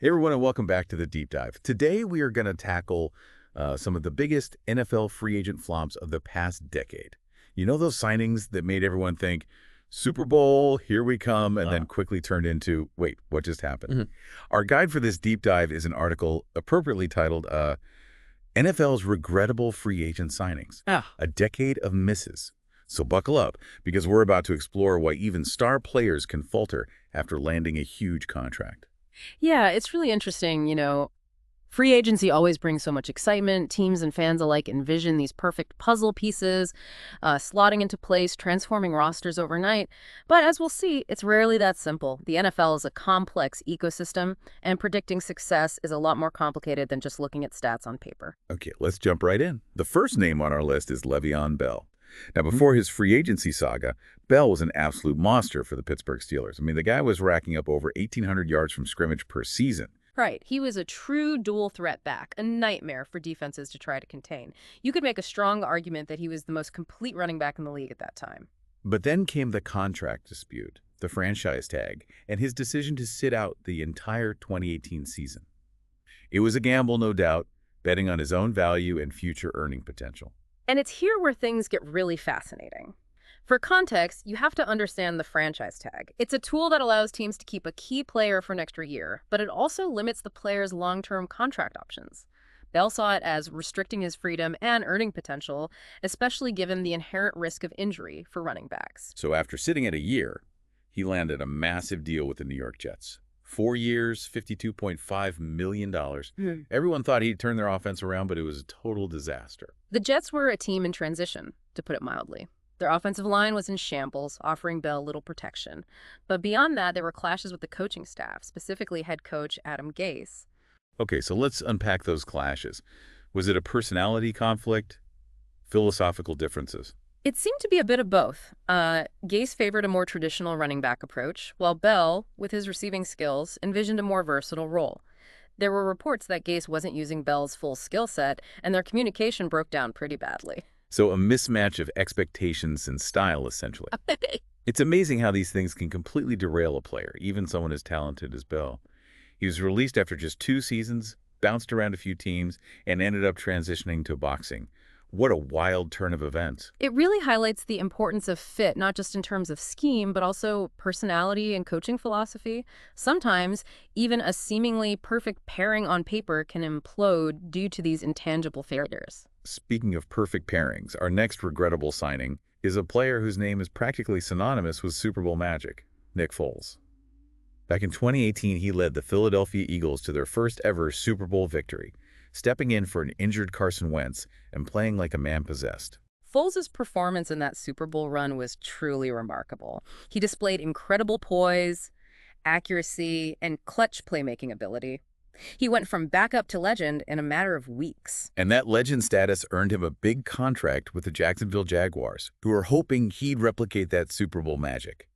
Hey everyone, and welcome back to the Deep Dive. Today we are going to tackle some of the biggest NFL free agent flops of the past decade. You know those signings that made everyone think, Super Bowl, here we come, and then quickly turned into, wait, what just happened? Mhm. Our guide for this deep dive is an article appropriately titled NFL's Regrettable Free Agent Signings, Ah, a Decade of Misses. So buckle up, because we're about to explore why even star players can falter after landing a huge contract. yeah, it's really interesting. Free agency always brings so much excitement. Teams and fans alike envision these perfect puzzle pieces, slotting into place, transforming rosters overnight. But as we'll see, it's rarely that simple. The NFL is a complex ecosystem, and predicting success is a lot more complicated than just looking at stats on paper. Okay, let's jump right in. The first name on our list is Le'Veon Bell. Now, before his free agency saga, Bell was an absolute monster for the Pittsburgh Steelers. I mean, the guy was racking up over 1,800 yards from scrimmage per season. Right. He was a true dual threat back, a nightmare for defenses to try to contain. You could make a strong argument that he was the most complete running back in the league at that time. But then came the contract dispute, the franchise tag, and his decision to sit out the entire 2018 season. It was a gamble, no doubt, betting on his own value and future earning potential. And it's here where things get really fascinating. For context, you have to understand the franchise tag. It's a tool that allows teams to keep a key player for an extra year, but it also limits the player's long-term contract options. Bell saw it as restricting his freedom and earning potential, especially given the inherent risk of injury for running backs. So after sitting at a year, he landed a massive deal with the New York Jets. 4 years, $52.5 million. Everyone thought he'd turn their offense around, but it was a total disaster. The Jets were a team in transition, to put it mildly. Their offensive line was in shambles, offering Bell little protection. But beyond that, there were clashes with the coaching staff, specifically head coach Adam Gase. Okay, so let's unpack those clashes. Was it a personality conflict? Philosophical differences? It seemed to be a bit of both. Gase favored a more traditional running back approach, while Bell, with his receiving skills, envisioned a more versatile role. There were reports that Gase wasn't using Bell's full skill set, and their communication broke down pretty badly. So a mismatch of expectations and style, essentially. It's amazing how these things can completely derail a player, even someone as talented as Bell. He was released after just 2 seasons, bounced around a few teams, and ended up transitioning to boxing. What a wild turn of events. It really highlights the importance of fit, not just in terms of scheme, but also personality and coaching philosophy. Sometimes, even a seemingly perfect pairing on paper can implode due to these intangible failures. Speaking of perfect pairings, our next regrettable signing is a player whose name is practically synonymous with Super Bowl magic, Nick Foles. Back in 2018, he led the Philadelphia Eagles to their first ever Super Bowl victory, stepping in for an injured Carson Wentz and playing like a man possessed. Foles' performance in that Super Bowl run was truly remarkable. He displayed incredible poise, accuracy, and clutch playmaking ability. He went from backup to legend in a matter of weeks. And that legend status earned him a big contract with the Jacksonville Jaguars, who were hoping he'd replicate that Super Bowl magic.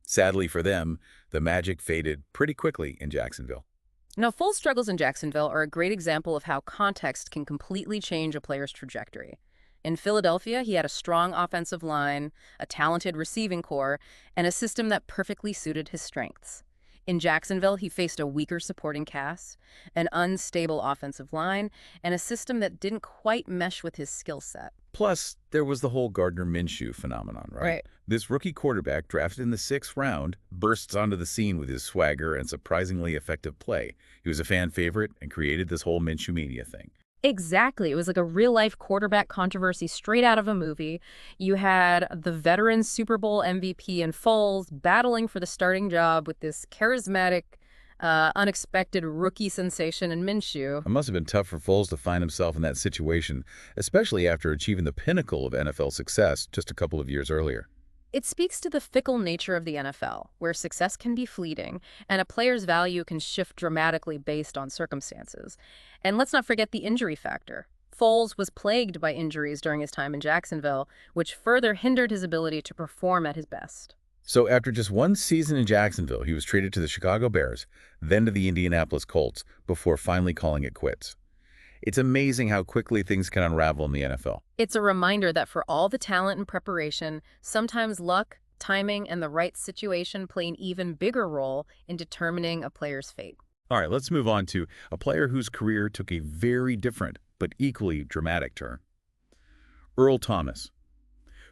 Sadly for them, the magic faded pretty quickly in Jacksonville. Now, Foles' struggles in Jacksonville are a great example of how context can completely change a player's trajectory. In Philadelphia, he had a strong offensive line, a talented receiving core, and a system that perfectly suited his strengths. In Jacksonville, he faced a weaker supporting cast, an unstable offensive line, and a system that didn't quite mesh with his skill set. Plus, there was the whole Gardner Minshew phenomenon, right? Right. This rookie quarterback, drafted in the 6th round, bursts onto the scene with his swagger and surprisingly effective play. He was a fan favorite and created this whole Minshew Mania thing. Exactly. It was like a real-life quarterback controversy straight out of a movie. You had the veteran Super Bowl MVP in Foles battling for the starting job with this charismatic, unexpected rookie sensation in Minshew. It must have been tough for Foles to find himself in that situation, especially after achieving the pinnacle of NFL success just a couple of years earlier. It speaks to the fickle nature of the NFL, where success can be fleeting and a player's value can shift dramatically based on circumstances. And let's not forget the injury factor. Foles was plagued by injuries during his time in Jacksonville, which further hindered his ability to perform at his best. So after just 1 season in Jacksonville, he was traded to the Chicago Bears, then to the Indianapolis Colts, before finally calling it quits. It's amazing how quickly things can unravel in the NFL. It's a reminder that for all the talent and preparation, sometimes luck, timing, and the right situation play an even bigger role in determining a player's fate. All right, let's move on to a player whose career took a very different but equally dramatic turn. Earl Thomas.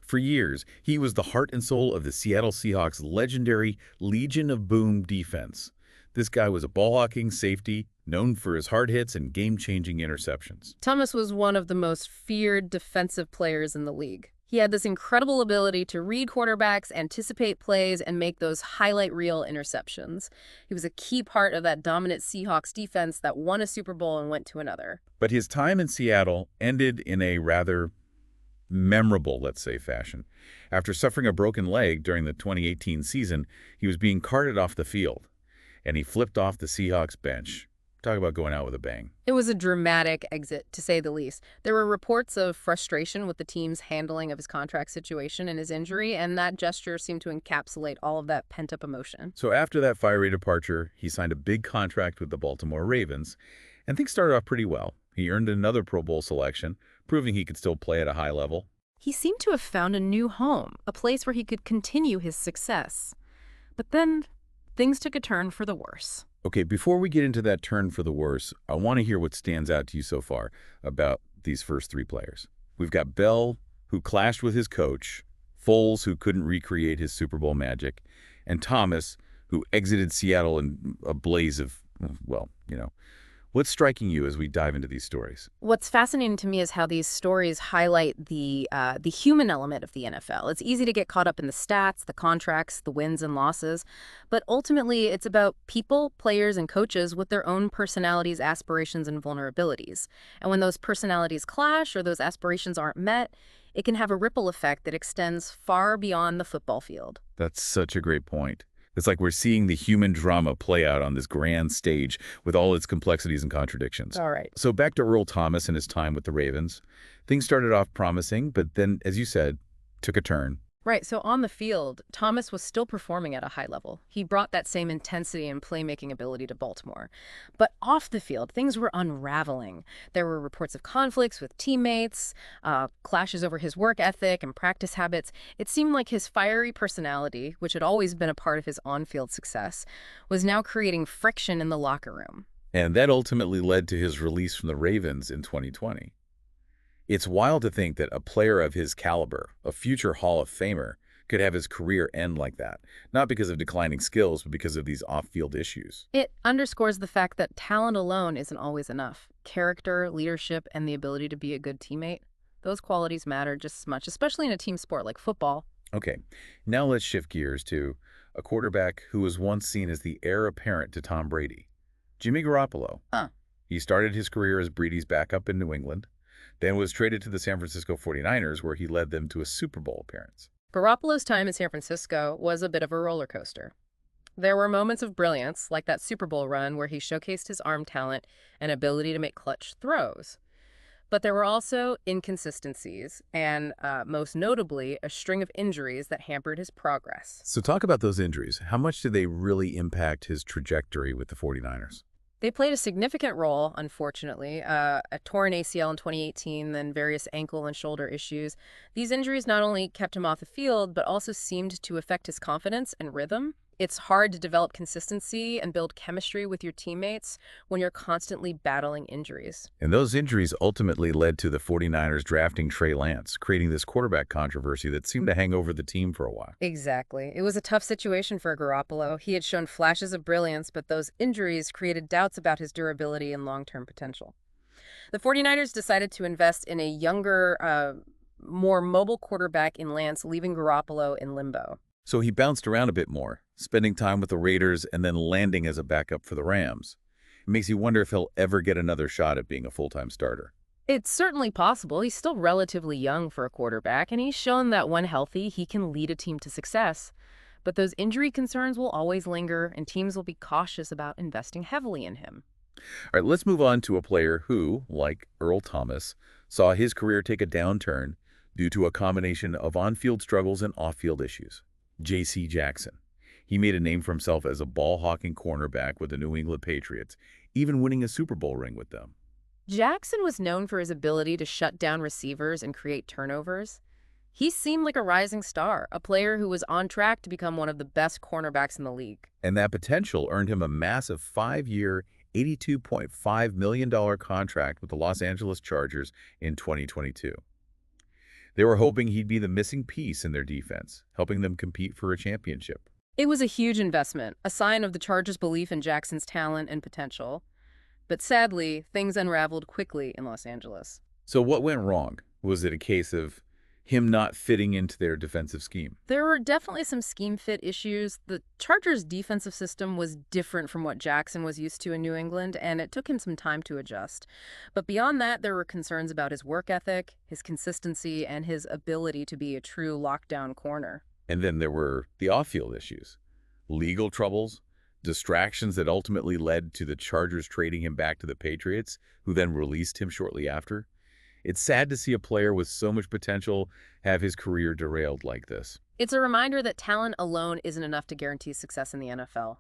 For years, he was the heart and soul of the Seattle Seahawks' legendary Legion of Boom defense. This guy was a ball-hawking safety, known for his hard hits and game-changing interceptions. Thomas was one of the most feared defensive players in the league. He had this incredible ability to read quarterbacks, anticipate plays, and make those highlight reel interceptions. He was a key part of that dominant Seahawks defense that won a Super Bowl and went to another. But his time in Seattle ended in a rather memorable, let's say, fashion. After suffering a broken leg during the 2018 season, he was being carted off the field, and he flipped off the Seahawks bench. Talk about going out with a bang. It was a dramatic exit, to say the least. There were reports of frustration with the team's handling of his contract situation and his injury, and that gesture seemed to encapsulate all of that pent-up emotion. So after that fiery departure, he signed a big contract with the Baltimore Ravens, and things started off pretty well. He earned another Pro Bowl selection, proving he could still play at a high level. He seemed to have found a new home, a place where he could continue his success. But then, things took a turn for the worse. Okay, before we get into that turn for the worse, I want to hear what stands out to you so far about these first three players. We've got Bell, who clashed with his coach, Foles, who couldn't recreate his Super Bowl magic, and Thomas, who exited Seattle in a blaze of, well, What's striking you as we dive into these stories? What's fascinating to me is how these stories highlight the human element of the NFL. It's easy to get caught up in the stats, the contracts, the wins and losses, but ultimately it's about people, players, and coaches with their own personalities, aspirations, and vulnerabilities. And when those personalities clash or those aspirations aren't met, it can have a ripple effect that extends far beyond the football field. That's such a great point. It's like we're seeing the human drama play out on this grand stage with all its complexities and contradictions. All right. So back to Earl Thomas and his time with the Ravens. Things started off promising, but then, as you said, took a turn. Right, so on the field, Thomas was still performing at a high level. He brought that same intensity and playmaking ability to Baltimore. But off the field, things were unraveling. There were reports of conflicts with teammates, clashes over his work ethic and practice habits. It seemed like his fiery personality, which had always been a part of his on-field success, was now creating friction in the locker room. And that ultimately led to his release from the Ravens in 2020. It's wild to think that a player of his caliber, a future Hall of Famer, could have his career end like that, not because of declining skills, but because of these off-field issues. It underscores the fact that talent alone isn't always enough. Character, leadership, and the ability to be a good teammate, those qualities matter just as much, especially in a team sport like football. Okay, now let's shift gears to a quarterback who was once seen as the heir apparent to Tom Brady, Jimmy Garoppolo. He started his career as Brady's backup in New England, then was traded to the San Francisco 49ers, where he led them to a Super Bowl appearance. Garoppolo's time in San Francisco was a bit of a roller coaster. There were moments of brilliance, like that Super Bowl run where he showcased his arm talent and ability to make clutch throws. But there were also inconsistencies and, most notably, a string of injuries that hampered his progress. So talk about those injuries. How much did they really impact his trajectory with the 49ers? They played a significant role, unfortunately. A torn ACL in 2018, then various ankle and shoulder issues. These injuries not only kept him off the field, but also seemed to affect his confidence and rhythm. It's hard to develop consistency and build chemistry with your teammates when you're constantly battling injuries. And those injuries ultimately led to the 49ers drafting Trey Lance, creating this quarterback controversy that seemed to hang over the team for a while. Exactly. It was a tough situation for Garoppolo. He had shown flashes of brilliance, but those injuries created doubts about his durability and long-term potential. The 49ers decided to invest in a younger, more mobile quarterback in Lance, leaving Garoppolo in limbo. So he bounced around a bit more, spending time with the Raiders and then landing as a backup for the Rams. It makes you wonder if he'll ever get another shot at being a full-time starter. It's certainly possible. He's still relatively young for a quarterback, and he's shown that when healthy, he can lead a team to success. But those injury concerns will always linger, and teams will be cautious about investing heavily in him. All right, let's move on to a player who, like Earl Thomas, saw his career take a downturn due to a combination of on-field struggles and off-field issues. J.C. Jackson. He made a name for himself as a ball-hawking cornerback with the New England Patriots, even winning a Super Bowl ring with them. Jackson was known for his ability to shut down receivers and create turnovers. He seemed like a rising star, a player who was on track to become one of the best cornerbacks in the league. And that potential earned him a massive 5-year, $82.5 million contract with the Los Angeles Chargers in 2022. They were hoping he'd be the missing piece in their defense, helping them compete for a championship. It was a huge investment, a sign of the Chargers' belief in Jackson's talent and potential. But sadly, things unraveled quickly in Los Angeles. So what went wrong? Was it a case of him not fitting into their defensive scheme? There were definitely some scheme fit issues. The Chargers' defensive system was different from what Jackson was used to in New England, and it took him some time to adjust. But beyond that, there were concerns about his work ethic, his consistency, and his ability to be a true lockdown corner. And then there were the off-field issues, legal troubles, distractions that ultimately led to the Chargers trading him back to the Patriots, who then released him shortly after. It's sad to see a player with so much potential have his career derailed like this. It's a reminder that talent alone isn't enough to guarantee success in the NFL.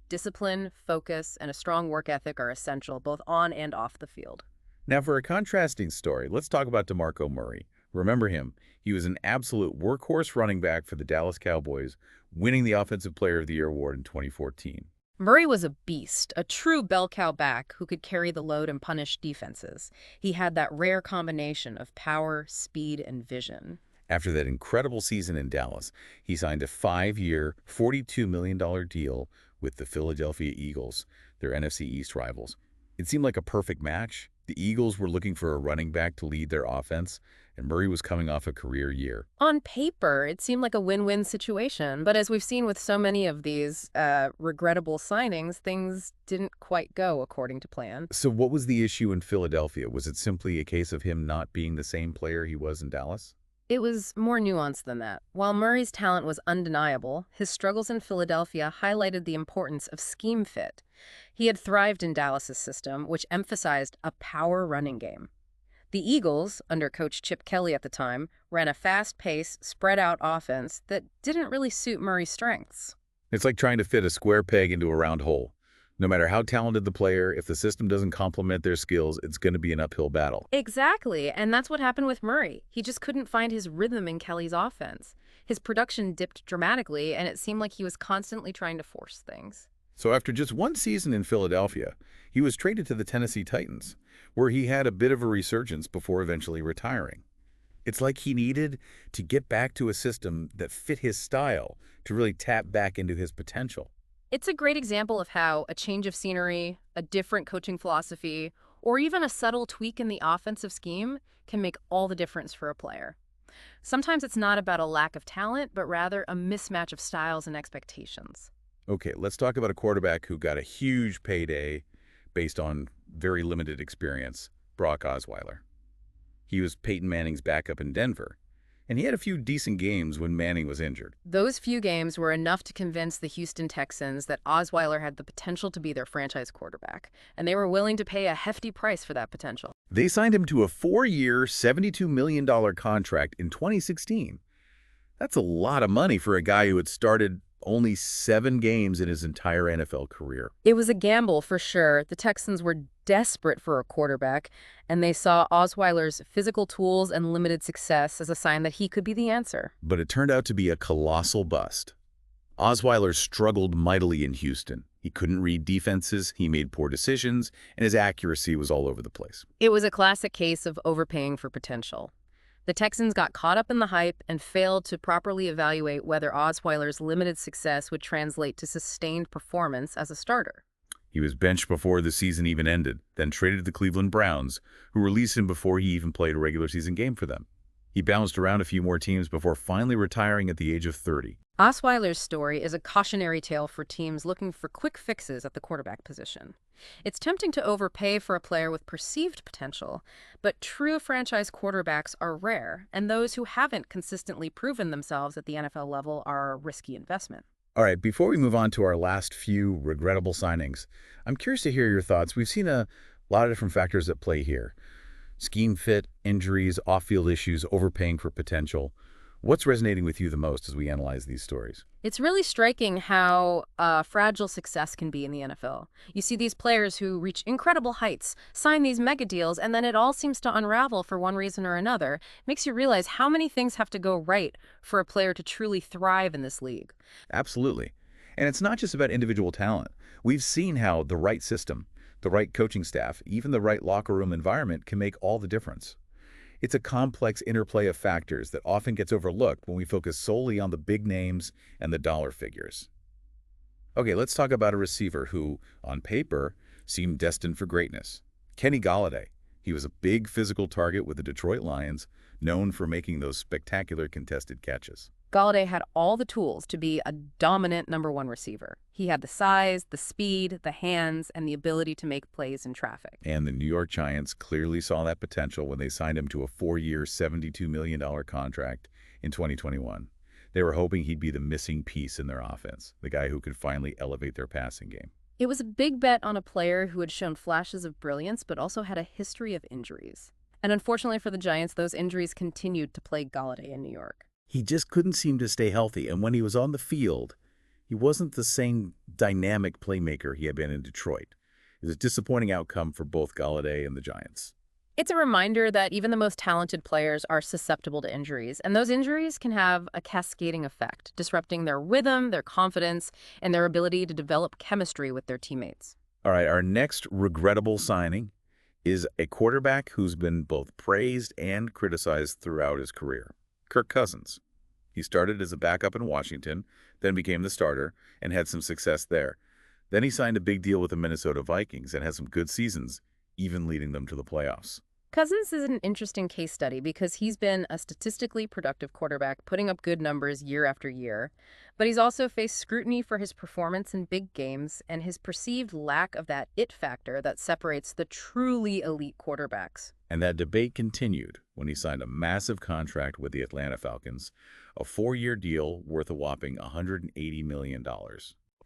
Discipline, focus, and a strong work ethic are essential both on and off the field. Now for a contrasting story, let's talk about DeMarco Murray. Remember him. He was an absolute workhorse running back for the Dallas Cowboys, winning the Offensive Player of the Year award in 2014. Murray was a beast, a true bell cow back who could carry the load and punish defenses. He had that rare combination of power, speed, and vision. After that incredible season in Dallas, he signed a 5-year, $42 million deal with the Philadelphia Eagles, their NFC East rivals. It seemed like a perfect match. The Eagles were looking for a running back to lead their offense, and Murray was coming off a career year. On paper, it seemed like a win-win situation, but as we've seen with so many of these regrettable signings, things didn't quite go according to plan. So what was the issue in Philadelphia? Was it simply a case of him not being the same player he was in Dallas? It was more nuanced than that. While Murray's talent was undeniable, his struggles in Philadelphia highlighted the importance of scheme fit. He had thrived in Dallas's system, which emphasized a power running game. The Eagles, under coach Chip Kelly at the time, ran a fast-paced, spread-out offense that didn't really suit Murray's strengths. It's like trying to fit a square peg into a round hole. No matter how talented the player, if the system doesn't complement their skills, it's going to be an uphill battle. Exactly, and that's what happened with Murray. He just couldn't find his rhythm in Kelly's offense. His production dipped dramatically, and it seemed like he was constantly trying to force things. So after just one season in Philadelphia, he was traded to the Tennessee Titans, where he had a bit of a resurgence before eventually retiring. It's like he needed to get back to a system that fit his style to really tap back into his potential. It's a great example of how a change of scenery, a different coaching philosophy, or even a subtle tweak in the offensive scheme can make all the difference for a player. Sometimes it's not about a lack of talent, but rather a mismatch of styles and expectations. Okay, let's talk about a quarterback who got a huge payday based on very limited experience, Brock Osweiler. He was Peyton Manning's backup in Denver, and he had a few decent games when Manning was injured. Those few games were enough to convince the Houston Texans that Osweiler had the potential to be their franchise quarterback, and they were willing to pay a hefty price for that potential. They signed him to a 4-year, $72 million contract in 2016. That's a lot of money for a guy who had started only 7 games in his entire NFL career. It was a gamble for sure. The Texans were desperate for a quarterback, and they saw Osweiler's physical tools and limited success as a sign that he could be the answer. But it turned out to be a colossal bust. Osweiler struggled mightily in Houston. He couldn't read defenses, he made poor decisions, and his accuracy was all over the place. It was a classic case of overpaying for potential. The Texans got caught up in the hype and failed to properly evaluate whether Osweiler's limited success would translate to sustained performance as a starter. He was benched before the season even ended, then traded to the Cleveland Browns, who released him before he even played a regular season game for them. He bounced around a few more teams before finally retiring at the age of 30. Osweiler's story is a cautionary tale for teams looking for quick fixes at the quarterback position. It's tempting to overpay for a player with perceived potential, but true franchise quarterbacks are rare, and those who haven't consistently proven themselves at the NFL level are a risky investment. All right, before we move on to our last few regrettable signings, I'm curious to hear your thoughts. We've seen a lot of different factors at play here. Scheme fit, injuries, off-field issues, overpaying for potential. What's resonating with you the most as we analyze these stories? It's really striking how fragile success can be in the NFL. You see these players who reach incredible heights, sign these mega deals, and then it all seems to unravel for one reason or another. Makes you realize how many things have to go right for a player to truly thrive in this league. Absolutely. And it's not just about individual talent. We've seen how the right system, the right coaching staff, even the right locker room environment can make all the difference. It's a complex interplay of factors that often gets overlooked when we focus solely on the big names and the dollar figures. Okay, let's talk about a receiver who, on paper, seemed destined for greatness. Kenny Golladay. He was a big physical target with the Detroit Lions, known for making those spectacular contested catches. Galladay had all the tools to be a dominant number one receiver. He had the size, the speed, the hands, and the ability to make plays in traffic. And the New York Giants clearly saw that potential when they signed him to a 4-year, $72 million contract in 2021. They were hoping he'd be the missing piece in their offense, the guy who could finally elevate their passing game. It was a big bet on a player who had shown flashes of brilliance but also had a history of injuries. And unfortunately for the Giants, those injuries continued to plague Galladay in New York. He just couldn't seem to stay healthy, and when he was on the field, he wasn't the same dynamic playmaker he had been in Detroit. It was a disappointing outcome for both Galladay and the Giants. It's a reminder that even the most talented players are susceptible to injuries, and those injuries can have a cascading effect, disrupting their rhythm, their confidence, and their ability to develop chemistry with their teammates. All right, our next regrettable signing is a quarterback who's been both praised and criticized throughout his career. Kirk Cousins. He started as a backup in Washington, then became the starter, and had some success there. Then he signed a big deal with the Minnesota Vikings and had some good seasons, even leading them to the playoffs. Cousins is an interesting case study because he's been a statistically productive quarterback, putting up good numbers year after year. But he's also faced scrutiny for his performance in big games and his perceived lack of that it factor that separates the truly elite quarterbacks. And that debate continued when he signed a massive contract with the Atlanta Falcons, a 4-year deal worth a whopping $180 million.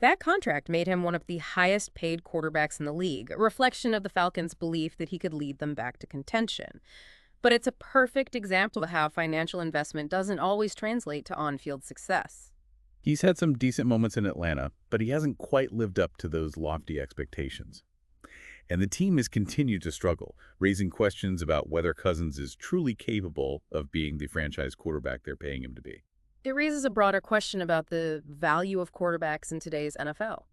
That contract made him one of the highest paid quarterbacks in the league, a reflection of the Falcons' belief that he could lead them back to contention. But it's a perfect example of how financial investment doesn't always translate to on-field success. He's had some decent moments in Atlanta, but he hasn't quite lived up to those lofty expectations. And the team has continued to struggle, raising questions about whether Cousins is truly capable of being the franchise quarterback they're paying him to be. It raises a broader question about the value of quarterbacks in today's NFL.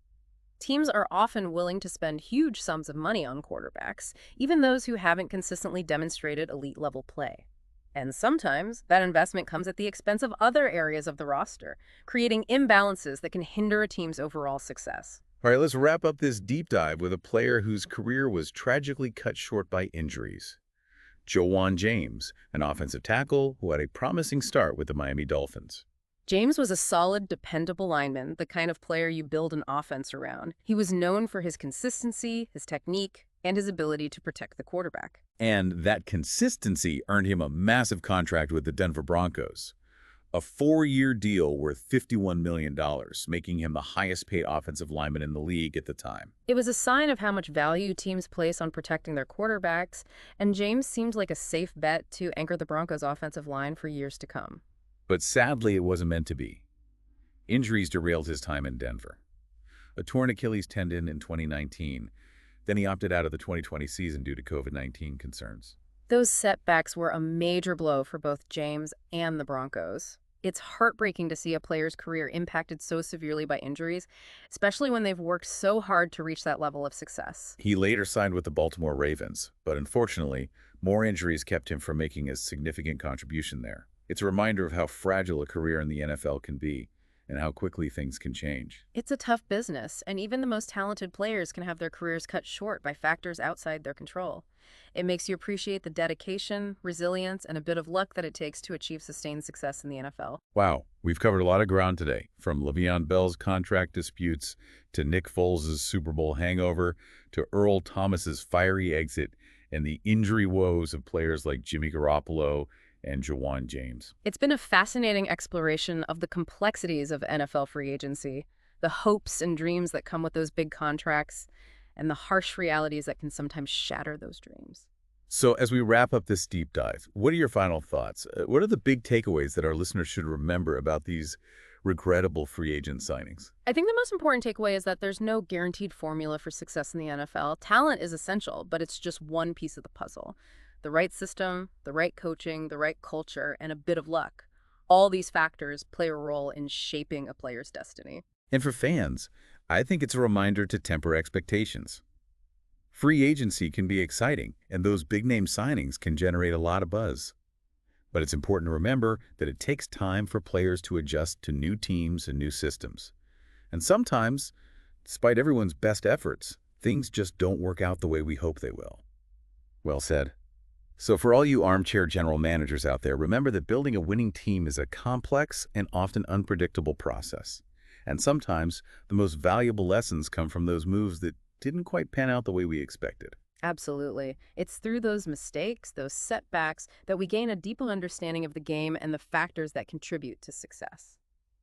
Teams are often willing to spend huge sums of money on quarterbacks, even those who haven't consistently demonstrated elite-level play. And sometimes that investment comes at the expense of other areas of the roster, creating imbalances that can hinder a team's overall success. All right, let's wrap up this deep dive with a player whose career was tragically cut short by injuries. Juwan James, an offensive tackle who had a promising start with the Miami Dolphins. James was a solid, dependable lineman, the kind of player you build an offense around. He was known for his consistency, his technique, and his ability to protect the quarterback. And that consistency earned him a massive contract with the Denver Broncos. A 4-year deal worth $51 million, making him the highest-paid offensive lineman in the league at the time. It was a sign of how much value teams place on protecting their quarterbacks, and James seemed like a safe bet to anchor the Broncos' offensive line for years to come. But sadly, it wasn't meant to be. Injuries derailed his time in Denver. A torn Achilles tendon in 2019, then he opted out of the 2020 season due to COVID-19 concerns. Those setbacks were a major blow for both James and the Broncos. It's heartbreaking to see a player's career impacted so severely by injuries, especially when they've worked so hard to reach that level of success. He later signed with the Baltimore Ravens, but unfortunately, more injuries kept him from making a significant contribution there. It's a reminder of how fragile a career in the NFL can be and how quickly things can change. It's a tough business, and even the most talented players can have their careers cut short by factors outside their control. It makes you appreciate the dedication, resilience, and a bit of luck that it takes to achieve sustained success in the NFL. Wow, we've covered a lot of ground today, from Le'Veon Bell's contract disputes to Nick Foles' Super Bowl hangover to Earl Thomas's fiery exit and the injury woes of players like Jimmy Garoppolo and Juwan James. It's been a fascinating exploration of the complexities of NFL free agency, the hopes and dreams that come with those big contracts, and the harsh realities that can sometimes shatter those dreams. So as we wrap up this deep dive, what are your final thoughts? What are the big takeaways that our listeners should remember about these regrettable free agent signings? I think the most important takeaway is that there's no guaranteed formula for success in the NFL. Talent is essential, but it's just one piece of the puzzle. The right system, the right coaching, the right culture, and a bit of luck. All these factors play a role in shaping a player's destiny. And for fans, I think it's a reminder to temper expectations. Free agency can be exciting, and those big-name signings can generate a lot of buzz. But it's important to remember that it takes time for players to adjust to new teams and new systems. And sometimes, despite everyone's best efforts, things just don't work out the way we hope they will. Well said. So for all you armchair general managers out there, remember that building a winning team is a complex and often unpredictable process. And sometimes the most valuable lessons come from those moves that didn't quite pan out the way we expected. Absolutely. It's through those mistakes, those setbacks, that we gain a deeper understanding of the game and the factors that contribute to success.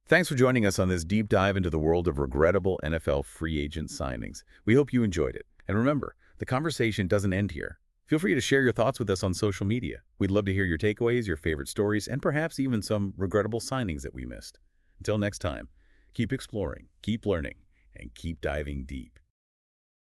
Thanks for joining us on this deep dive into the world of regrettable NFL free agent signings. We hope you enjoyed it. And remember, the conversation doesn't end here. Feel free to share your thoughts with us on social media. We'd love to hear your takeaways, your favorite stories, and perhaps even some regrettable signings that we missed. Until next time, keep exploring, keep learning, and keep diving deep.